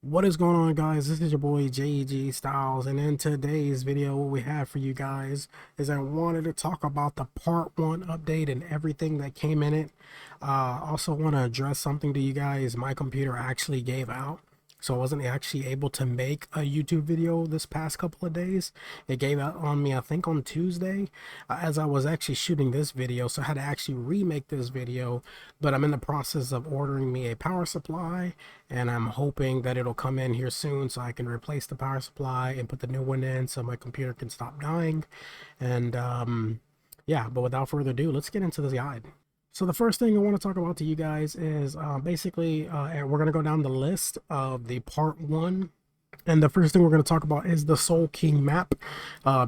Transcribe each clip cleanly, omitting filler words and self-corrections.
What is going on, guys? This is your boy JG Styles, and in today's video what we have for you guys is I wanted to talk about the part 1 update and everything that came in it. Also want to address something to you guys. My computer actually gave out, so I wasn't actually able to make a YouTube video this past couple of days. It gave out on me, I think, on Tuesday, as I was actually shooting this video, so I had to actually remake this video. But I'm in the process of ordering me a power supply, and I'm hoping that it'll come in here soon so I can replace the power supply and put the new one in so my computer can stop dying. And yeah, but without further ado, let's get into this guide. So the first thing I want to talk about to you guys is basically we're going to go down the list of the part 1, and the first thing we're going to talk about is the Soul King map.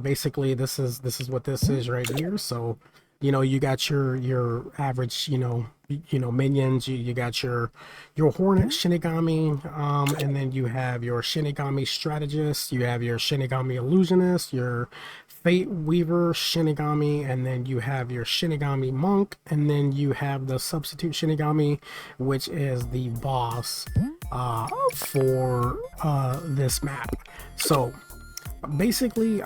Basically this is what this is right here. So you got your average minions. You got your Hornet Shinigami, and then you have your Shinigami Strategist, you have your Shinigami Illusionist, your Fate Weaver Shinigami, and then you have your Shinigami Monk, and then you have the Substitute Shinigami, which is the boss for this map. So basically,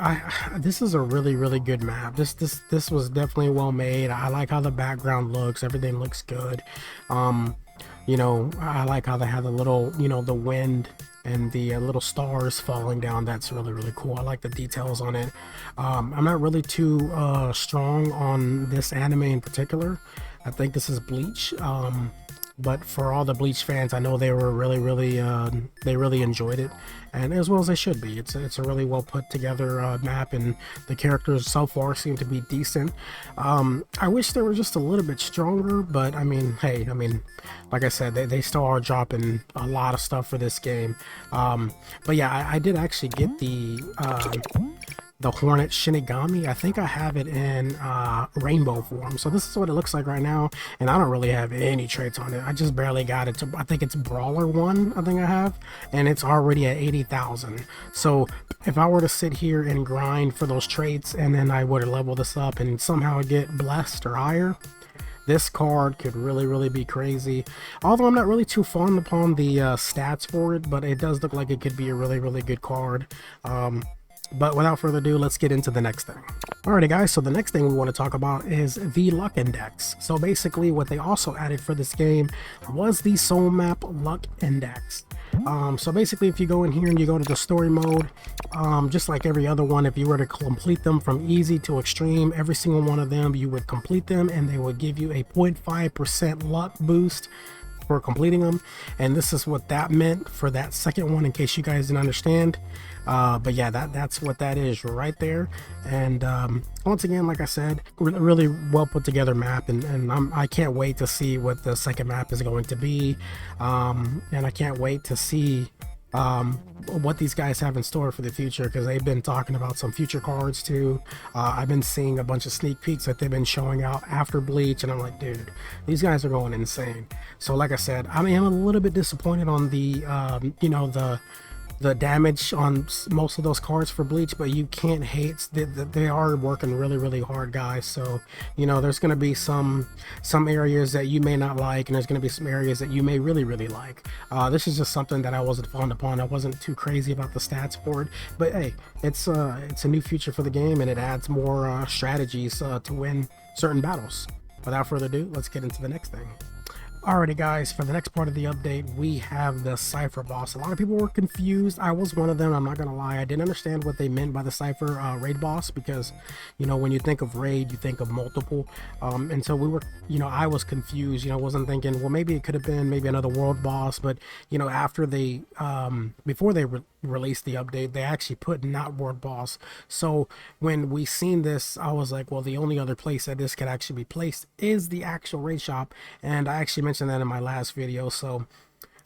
this is a really good map. This was definitely well made. I like how the background looks. Everything looks good. I like how they have the little, the wind and the little stars falling down. That's really cool. I like the details on it. I'm not really too strong on this anime in particular. I think this is Bleach. But for all the Bleach fans, I know they were they really enjoyed it, and as well as they should be. It's a really well put together map, and the characters so far seem to be decent. I wish they were just a little bit stronger, but I mean, hey, like I said, they still are dropping a lot of stuff for this game. But yeah, I did actually get the Hornet Shinigami. I think I have it in rainbow form. So this is what it looks like right now, and I don't really have any traits on it. I just barely got it to, I think it's Brawler 1, I think I have, and it's already at 80,000. So if I were to sit here and grind for those traits, and then I were to level this up and somehow get blessed or higher, this card could really be crazy. Although I'm not really too fond upon the stats for it, but it does look like it could be a really good card. But without further ado, let's get into the next thing. Alrighty guys, so the next thing we want to talk about is the Luck Index. So basically what they also added for this game was the Soul Map Luck Index. So basically if you go in here and you go to the story mode, just like every other one, if you were to complete them from easy to extreme, every single one of them, you would complete them and they would give you a 0.5% luck boost for completing them. And this is what that meant for that second one, in case you guys didn't understand. But yeah, that's what that is right there. And once again, like I said, really well put together map, and I can't wait to see what the second map is going to be. And I can't wait to see what these guys have in store for the future, because they've been talking about some future cards too. I've been seeing a bunch of sneak peeks that they've been showing out after Bleach, and I'm like, dude, these guys are going insane. So like I said, I mean, I'm a little bit disappointed on the the damage on most of those cards for Bleach, but you can't hate that they are working really hard, guys. So there's going to be some areas that you may not like, and there's going to be some areas that you may really like. This is just something that I wasn't fond upon. I wasn't too crazy about the stats for it, but hey, it's a new future for the game, and it adds more strategies to win certain battles. Without further ado, let's get into the next thing. Alrighty guys, for the next part of the update, we have the Cypher boss. A lot of people were confused. I was one of them, I'm not gonna lie. I didn't understand what they meant by the Cypher raid boss, because when you think of raid, you think of multiple, and so we were, I was confused. Wasn't thinking, well, maybe it could have been maybe another world boss, but after they before they released the update, they actually put not world boss. So when we seen this, I was like, well, the only other place that this could actually be placed is the actual raid shop, and I actually mentioned that in my last video. So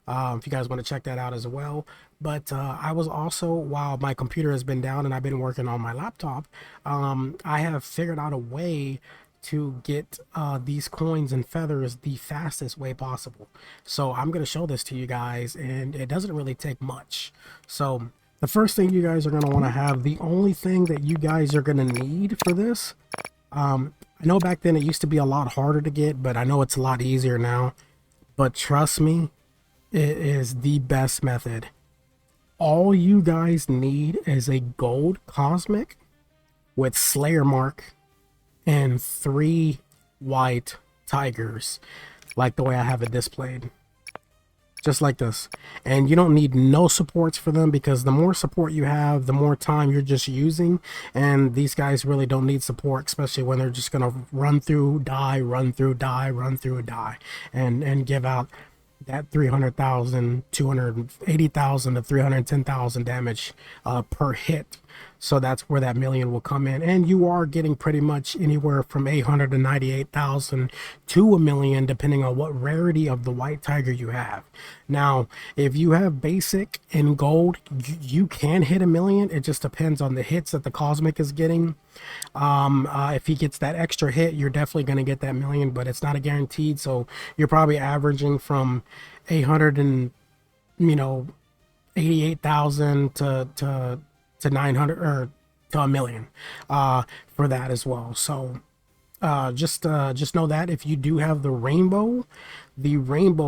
if you guys want to check that out as well. But I was also, while my computer has been down and I've been working on my laptop, I have figured out a way to get these coins and feathers the fastest way possible. So I'm going to show this to you guys, and it doesn't really take much. So the first thing you guys are going to want to have, the only thing that you guys are going to need for this, I know back then it used to be a lot harder to get, but I know it's a lot easier now. But trust me, it is the best method. All you guys need is a gold cosmic with Slayer Mark and 3 white tigers, like the way I have it displayed. Just like this. And you don't need no supports for them, because the more support you have, the more time you're just using, and these guys really don't need support, especially when they're just gonna run through, die, run through, die, run through, die, and give out that 300,000, 280,000 to 310,000 damage per hit. So that's where that million will come in, and you are getting pretty much anywhere from 898,000 to a million, depending on what rarity of the white tiger you have. Now, if you have basic and gold, you can hit a million. It just depends on the hits that the cosmic is getting. If he gets that extra hit, you're definitely going to get that million, but it's not a guaranteed. So you're probably averaging from 800 and 88,000 to 900 or to a million for that as well. So just know that if you do have the rainbow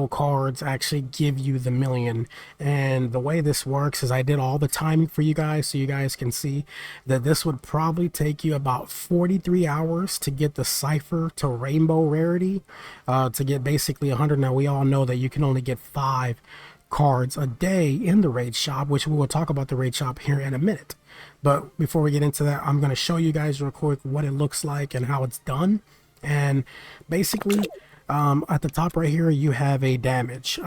cards actually give you the million. And the way this works is I did all the timing for you guys, so you guys can see that this would probably take you about 43 hours to get the cipher to rainbow rarity, to get basically 100. Now we all know that you can only get 5 cards a day in the raid shop, which we will talk about the raid shop here in a minute. But before we get into that, I'm going to show you guys real quick what it looks like and how it's done. And basically at the top right here you have a damage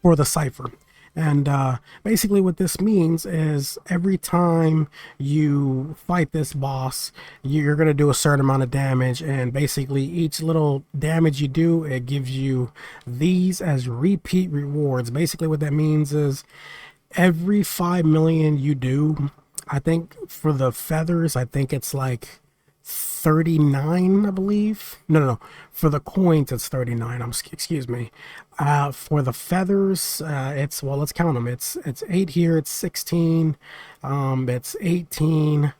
for the cipher. And basically what this means is every time you fight this boss, you're going to do a certain amount of damage, and basically each little damage you do, it gives you these as repeat rewards. Basically what that means is every 5 million you do, I think for the feathers, I think it's like 39, I believe. No, for the coins it's 39. Excuse me. For the feathers, it's, well, let's count them. It's 8 here, it's 16, it's 18,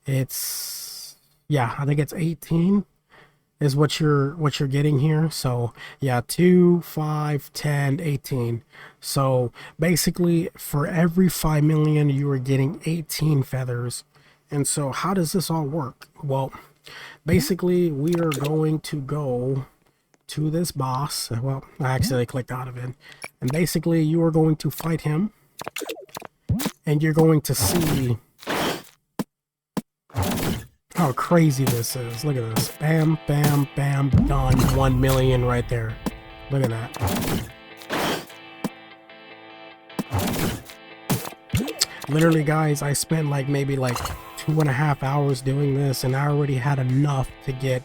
it's, yeah, I think it's 18 is what you're getting here. So yeah, 2, 5, 10, 18. So basically for every 5 million you are getting 18 feathers. And so how does this all work? Well, basically we are going to go to this boss. Well, I accidentally clicked out of it. And basically you are going to fight him, and you're going to see how crazy this is. Look at this. Bam, bam, bam, done. 1 million right there. Look at that. Literally, guys, I spent maybe 2.5 hours doing this, and I already had enough to get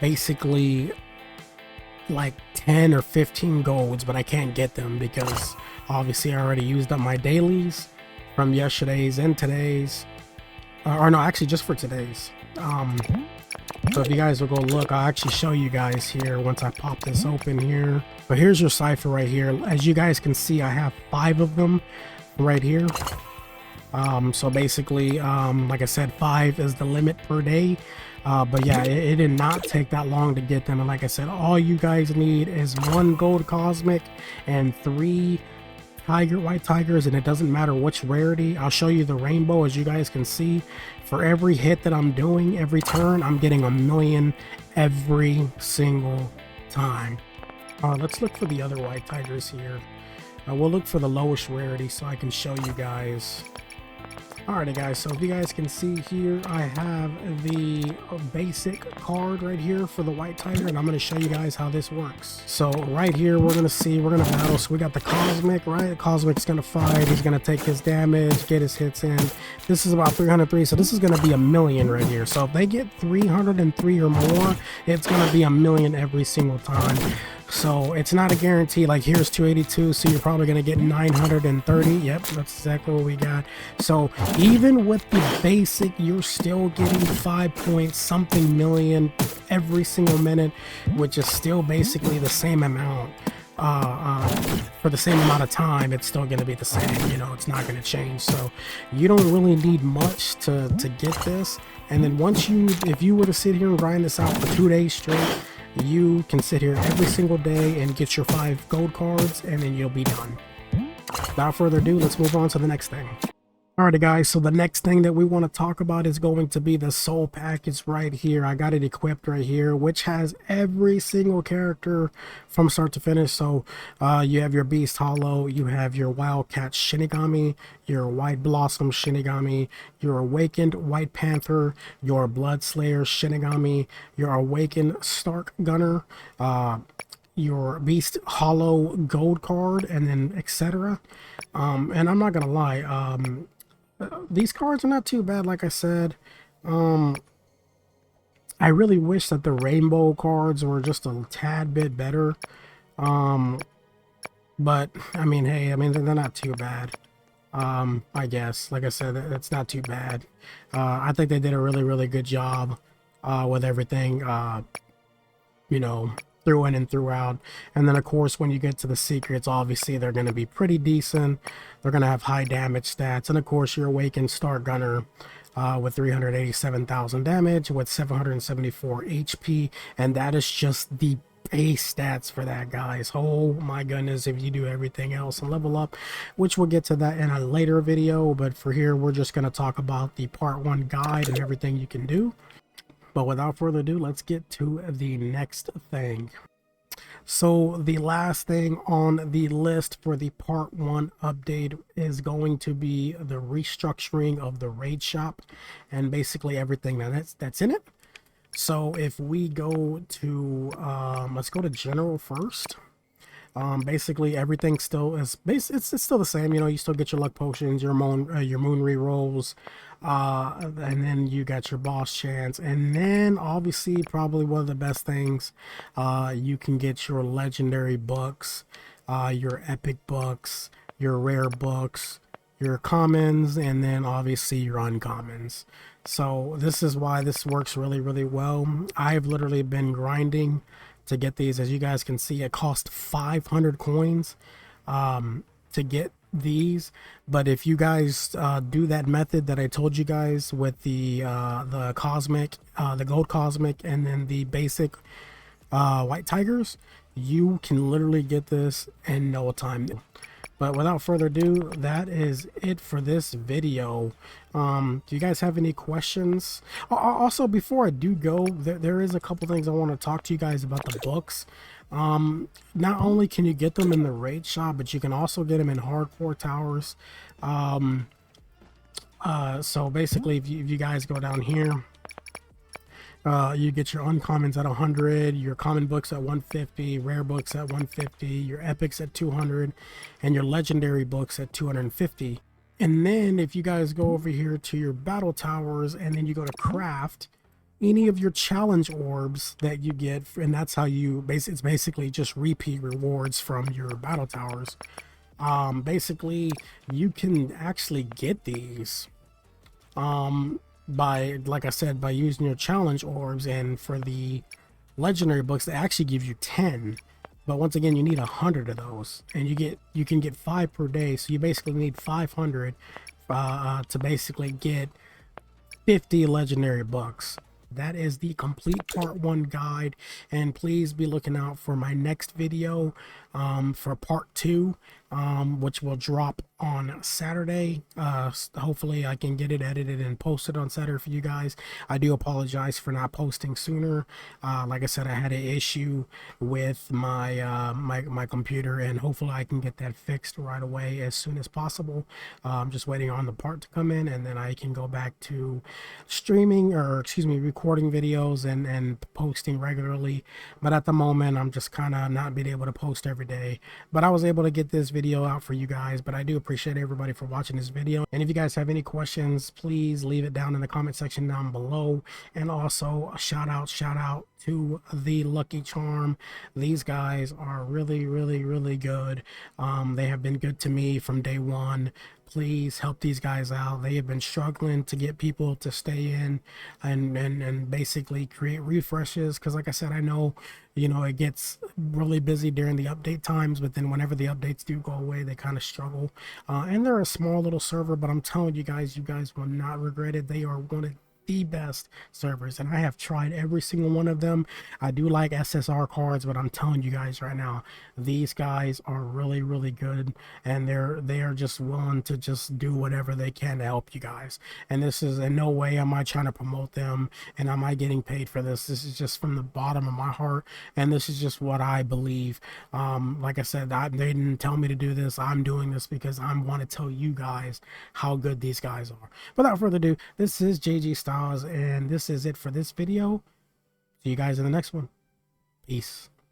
basically 10 or 15 golds, but I can't get them because obviously I already used up my dailies from yesterday's and today's, or no, actually just for today's. So if you guys will go look, I'll actually show you guys here once I pop this open here. But here's your cipher right here. As you guys can see, I have 5 of them right here. So basically, like I said, 5 is the limit per day. But yeah, it did not take that long to get them. And like I said, all you guys need is 1 gold cosmic and 3 white tigers, and it doesn't matter which rarity. I'll show you the rainbow. As you guys can see, for every hit that I'm doing every turn, I'm getting a million every single time. Let's look for the other white tigers here. We'll look for the lowest rarity so I can show you guys. Alrighty guys, so if you guys can see here, I have the basic card right here for the white tiger, and I'm going to show you guys how this works. So right here, we're going to battle. So we got the cosmic, right? The cosmic's going to fight. He's going to take his damage, get his hits in. This is about 303, so this is going to be a million right here. So if they get 303 or more, it's going to be a million every single time. So it's not a guarantee. Like here's 282, so you're probably going to get 930. Yep, that's exactly what we got. So even with the basic, you're still getting 5 point something million every single minute, which is still basically the same amount. For the same amount of time, it's still going to be the same. You know, it's not going to change. So you don't really need much to get this. And then once if you were to sit here and grind this out for 2 days straight, you can sit here every single day and get your 5 gold cards, and then you'll be done. Without further ado, let's move on to the next thing. Alrighty guys, so the next thing that we want to talk about is going to be the soul package right here. I got it equipped right here, which has every single character from start to finish. So you have your Beast Hollow, you have your Wildcat Shinigami, your White Blossom Shinigami, your Awakened White Panther, your Bloodslayer Shinigami, your Awakened Stark Gunner, your Beast Hollow Gold card, and then etc. And I'm not gonna lie, these cards are not too bad. Like I said, I really wish that the rainbow cards were just a tad bit better. But I mean, hey, I mean, they're not too bad. I guess, like I said, it's not too bad. I think they did a really good job with everything, you know, through in and throughout. And then of course when you get to the secrets, obviously they're going to be pretty decent. They're going to have high damage stats, and of course your Awakened Star Gunner with 387,000 damage with 774 HP, and that is just the base stats for that, guys. Oh my goodness, if you do everything else and level up, which we'll get to that in a later video, but for here we're just going to talk about the part 1 guide and everything you can do. But without further ado, let's get to the next thing. So the last thing on the list for the part 1 update is going to be the restructuring of the raid shop and basically everything that's in it. So if we go to let's go to general first. Basically everything still is it's still the same. You know, you still get your luck potions, your moon rerolls, and then you got your boss chance, and then obviously probably one of the best things, you can get your legendary books, your epic books, your rare books, your commons, and then obviously your uncommons. So this is why this works really well. I've literally been grinding to get these. As you guys can see, it cost 500 coins to get these. But if you guys do that method that I told you guys with the cosmic, the gold cosmic, and then the basic white tigers, you can literally get this in no time. But without further ado, that is it for this video. Do you guys have any questions? Also, before I do go, there is a couple things I want to talk to you guys about the books. Not only can you get them in the raid shop, but you can also get them in hardcore towers. So basically, if you guys go down here, you get your uncommons at 100, your common books at 150, rare books at 150, your epics at 200, and your legendary books at 250. And then if you guys go over here to your battle towers and then you go to craft, any of your challenge orbs that you get, and that's how you it's basically just repeat rewards from your battle towers. Basically you can actually get these by, like I said, by using your challenge orbs. And for the legendary books, they actually give you 10, but once again you need 100 of those, and you can get 5 per day, so you basically need 500 to basically get 50 legendary books. That is the complete part 1 guide, and please be looking out for my next video for part 2, which will drop on Saturday. Hopefully I can get it edited and posted on Saturday for you guys. I do apologize for not posting sooner. Like I said, I had an issue with my my computer, and hopefully I can get that fixed right away as soon as possible. I'm just waiting on the part to come in, and then I can go back to streaming, or excuse me, recording videos and posting regularly. But at the moment I'm just kind of not being able to post every day, but I was able to get this video out for you guys. But I do appreciate everybody for watching this video, and if you guys have any questions, please leave it down in the comment section down below. And also a shout out to the Lucky Charm. These guys are really good. They have been good to me from day one. Please help these guys out. They have been struggling to get people to stay in and basically create refreshes, because like I said, I know, you know, it gets really busy during the update times, but then whenever the updates do go away, they kind of struggle. And they're a small little server, but I'm telling you guys will not regret it. They are one of the best servers, and I have tried every single one of them. I do like SSR cards, but I'm telling you guys right now, these guys are really, really good, and they are just willing to just do whatever they can to help you guys. And this is in no way am I trying to promote them, and am I getting paid for this. This is just from the bottom of my heart, and this is just what I believe. Like I said, they didn't tell me to do this. I'm doing this because I want to tell you guys how good these guys are. Without further ado, this is JG Styles, and this is it for this video. See you guys in the next one. Peace.